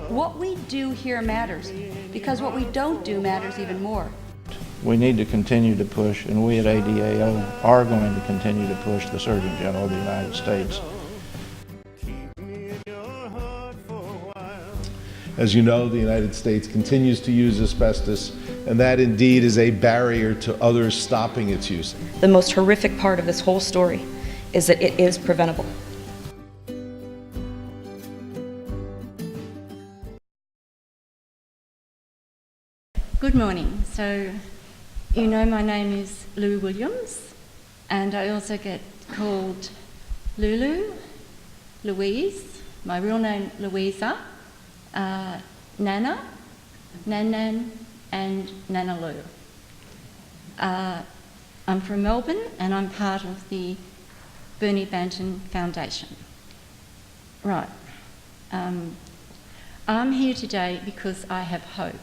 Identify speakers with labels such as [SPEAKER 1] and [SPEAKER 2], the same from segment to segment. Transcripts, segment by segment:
[SPEAKER 1] What we do here matters, because what we don't do matters even more.
[SPEAKER 2] We need to continue to push, and we at ADAO are going to continue to push the Surgeon General of the United States.
[SPEAKER 3] As you know, the United States continues to use asbestos, and that indeed is a barrier to others stopping its use.
[SPEAKER 4] The most horrific part of this whole story is that it is preventable.
[SPEAKER 5] Good morning. So, you know my name is Lou Williams, and I also get called Lulu, Louise, my real name Louisa, Nana, Nan, and Nana Lou. I'm from Melbourne, and I'm part of the Bernie Banton Foundation. Right. I'm here today because I have hope.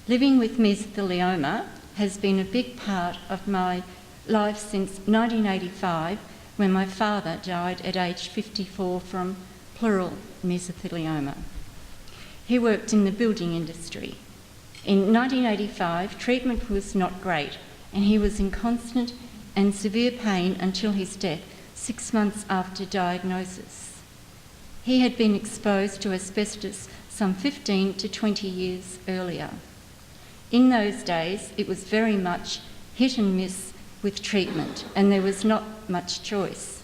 [SPEAKER 5] Living with mesothelioma has been a big part of my life since 1985, when my father died at age 54 from pleural mesothelioma. He worked in the building industry. In 1985, treatment was not great, and he was in constant and severe pain until his death 6 months after diagnosis. He had been exposed to asbestos some 15 to 20 years earlier. In those days, it was very much hit and miss with treatment, and there was not much choice.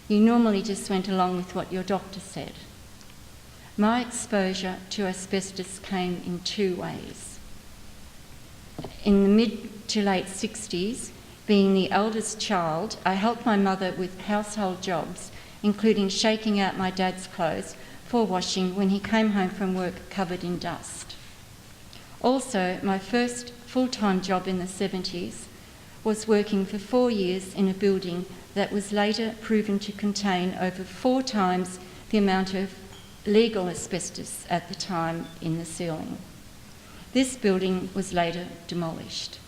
[SPEAKER 5] You normally just went along with what your doctor said. My exposure to asbestos came in two ways. In the mid to late 60s, being the eldest child, I helped my mother with household jobs, including shaking out my dad's clothes for washing when he came home from work covered in dust. Also, my first full-time job in the 70s was working for 4 years in a building that was later proven to contain over 4 times the amount of legal asbestos at the time in the ceiling. This building was later demolished.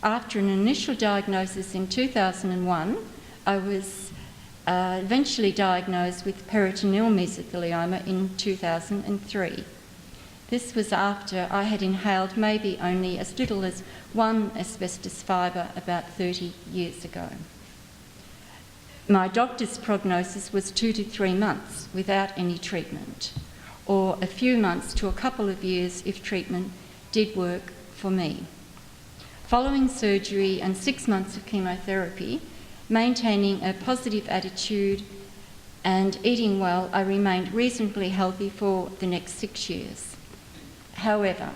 [SPEAKER 5] After an initial diagnosis in 2001, I was eventually diagnosed with peritoneal mesothelioma in 2003. This was after I had inhaled maybe only as little as 1 asbestos fibre about 30 years ago. My doctor's prognosis was 2 to 3 months without any treatment, or a few months to a couple of years if treatment did work for me. Following surgery and 6 months of chemotherapy, maintaining a positive attitude and eating well, I remained reasonably healthy for the next 6 years. However,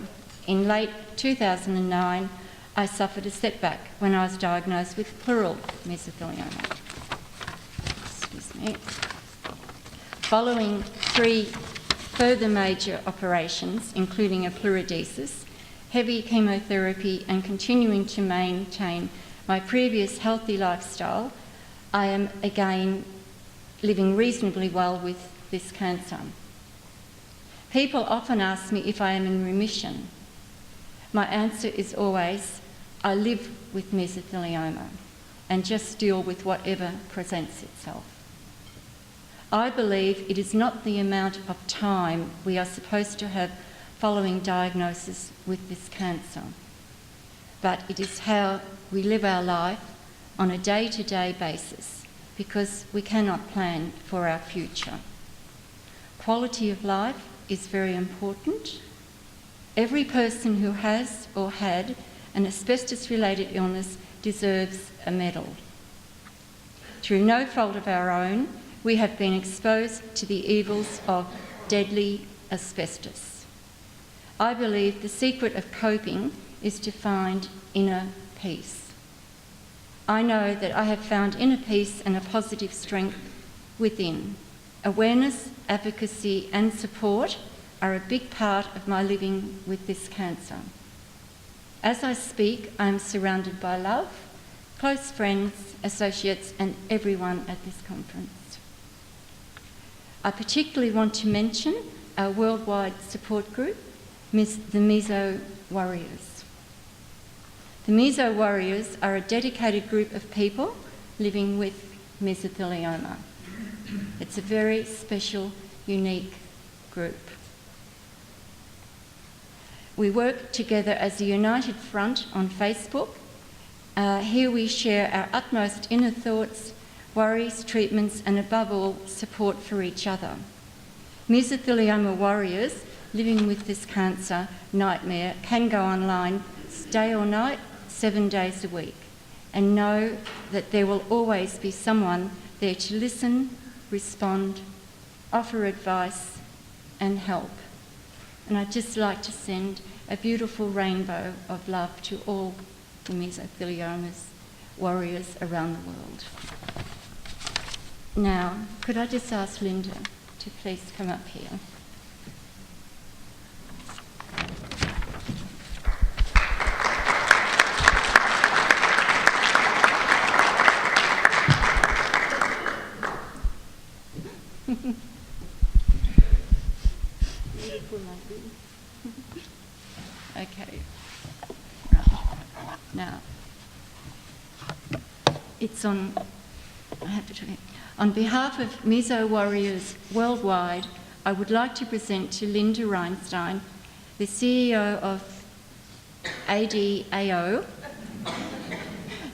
[SPEAKER 5] in late 2009, I suffered a setback when I was diagnosed with pleural mesothelioma. Excuse me. Following 3 further major operations, including a pleurodesis, heavy chemotherapy, and continuing to maintain my previous healthy lifestyle, I am again living reasonably well with this cancer. People often ask me if I am in remission. My answer is always, I live with mesothelioma and just deal with whatever presents itself. I believe it is not the amount of time we are supposed to have following diagnosis with this cancer, but it is how we live our life on a day-to-day basis, because we cannot plan for our future. Quality of life is very important. Every person who has or had an asbestos-related illness deserves a medal. Through no fault of our own, we have been exposed to the evils of deadly asbestos. I believe the secret of coping is to find inner peace. I know that I have found inner peace and a positive strength within. Awareness, advocacy, and support are a big part of my living with this cancer. As I speak, I am surrounded by love, close friends, associates, and everyone at this conference. I particularly want to mention our worldwide support group, the Meso Warriors. The Meso Warriors are a dedicated group of people living with mesothelioma. It's a very special, unique group. We work together as a united front on Facebook. Here we share our utmost inner thoughts, worries, treatments, and above all, support for each other. Mesothelioma warriors living with this cancer nightmare can go online day or night, 7 days a week, and know that there will always be someone there to listen, respond, offer advice, and help. And I'd just like to send a beautiful rainbow of love to all the mesotheliomas warriors around the world. Now, could I just ask Linda to please come up here? Okay. Right. Now, it's on. I have to tell you. On behalf of Meso warriors worldwide, I would like to present to Linda Reinstein, the CEO of ADAO,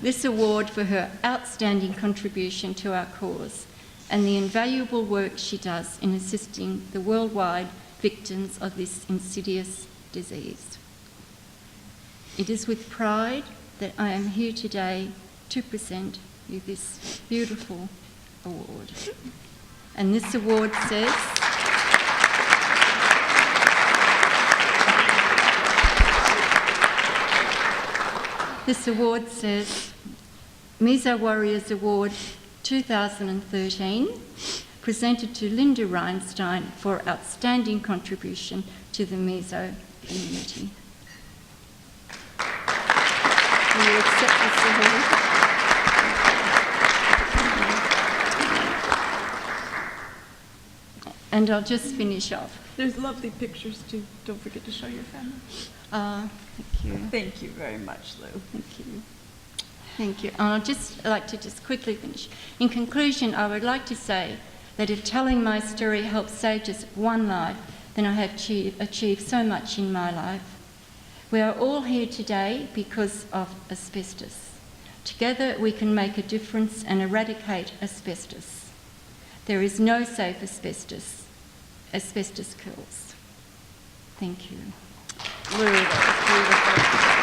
[SPEAKER 5] this award for her outstanding contribution to our cause and the invaluable work she does in assisting the worldwide victims of this insidious disease. It is with pride that I am here today to present you this beautiful award. And this award says, Meso Warriors Award 2013, presented to Linda Reinstein for outstanding contribution to the Meso community. Will you accept this award? And I'll just finish off.
[SPEAKER 6] There's lovely pictures too. Don't forget to show your family.
[SPEAKER 5] Thank you.
[SPEAKER 6] Thank you very much, Lou.
[SPEAKER 5] Thank you. Thank you. And I'd just like to just quickly finish. In conclusion, I would like to say that if telling my story helps save just one life, then I have achieved so much in my life. We are all here today because of asbestos. Together we can make a difference and eradicate asbestos. There is no safe asbestos. Asbestos kills. Thank you. Really, that was beautiful.